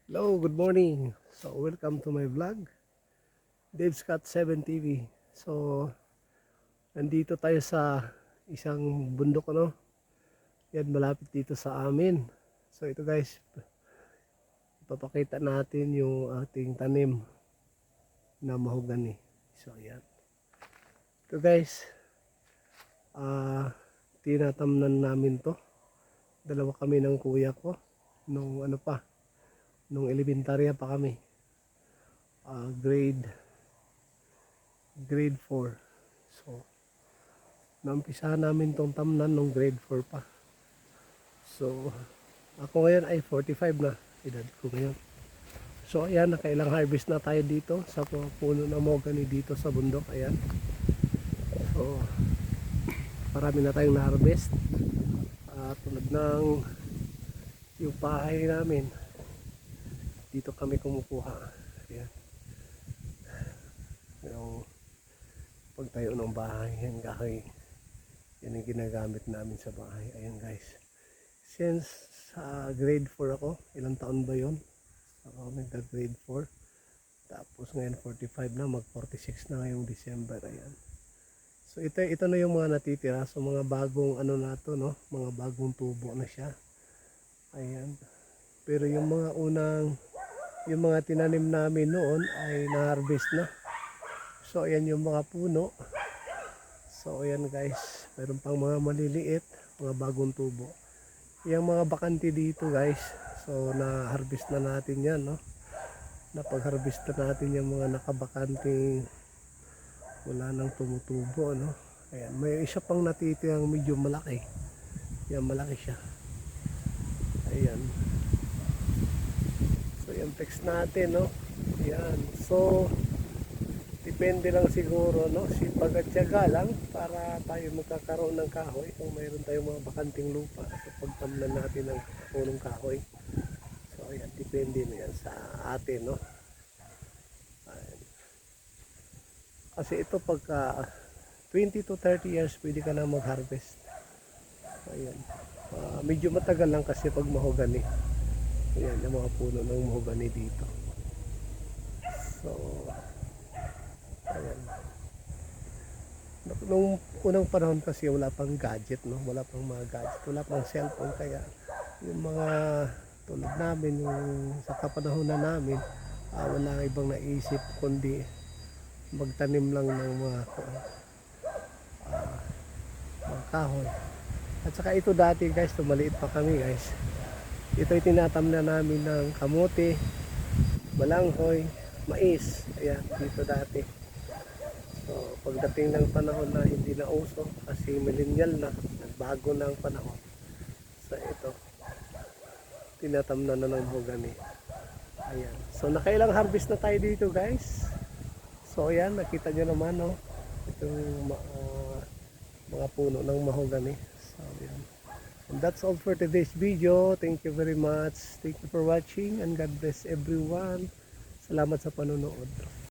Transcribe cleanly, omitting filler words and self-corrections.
Hello, good morning. So, welcome to my vlog, Dave Scott 7 TV. So, nandito tayo sa isang bundok, ano? Yan, malapit dito sa amin. So, ito guys, ipapakita natin yung ating tanim na mahogany. So, yan. Ito guys, tinatamnan namin to. Dalawa kami ng kuya ko. Nung nung elementarya pa kami. Grade 4. So, naumpisahan namin tong tamnan nung grade 4 pa. So, ako ngayon ay 45 na. Edad ko ngayon. So, ayan, nakailang harvest na tayo dito sa puno ng mahogany dito sa bundok. Ayan. So, marami na tayong na-harvest. Tulad ng yung bahay namin. Dito kami kumukuha. Ayan. Yung pagtayo ng bahay. Yan kahoy. Yan yung ginagamit namin sa bahay. Ayan guys. Since grade 4 ako, ilang taon ba yun? Ako nagka-grade 4. Tapos ngayon 45 na, mag 46 na ngayong December. Ayan. So ito na yung mga natitira. So mga bagong na to, no? Mga bagong tubo na siya. Ayan. Pero yung mga tinanim namin noon ay na-harvest na. So ayan yung mga puno. So ayan guys, meron pang mga maliliit, mga bagong tubo. Yung mga bakante dito guys, so na-harvest na natin yan, no? Napag-harvest na natin yung mga nakabakanting wala nang tumutubo, no? Ayan, may isa pang natitirang medyo malaki. Yan, malaki siya. Ayan. So yan, text natin, no? Ayan, so depende lang siguro, no? Sipag at tiyaga lang para tayo magkakaroon ng kahoy kung mayroon tayong mga bakanting lupa so pagtamnan natin ng punong kahoy. So ayan, depende na yan sa atin, no? Ayan. Kasi ito pagka 20 to 30 years pwede ka na mag-harvest. Ayan. Medyo matagal lang kasi pag mahogany. Ayan, yung mga puno ng mahogany dito. So ayan. Nung unang panahon kasi wala pang gadget, no? Wala pang mga gadget, wala pang cellphone, kaya yung mga tulad namin, yung sa kapanahon na namin, wala ibang naisip kundi magtanim lang ng mga kahoy. At saka ito dati guys, maliit pa kami guys. Ito ay tinatamnan namin ng kamote, balanghoy, mais. Ayan, dito dati. So, pagdating ng panahon na hindi na uso kasi millennial na, nagbago na ang panahon. So, ito, tinatamnan na ng mahogany. Ayan. So, nakailang harvest na tayo dito, guys. So, ayan, nakita nyo naman, no? Itong mga puno ng mahogany. So, ayan. And that's all for today's video. Thank you very much. Thank you for watching and God bless everyone. Salamat sa panonood.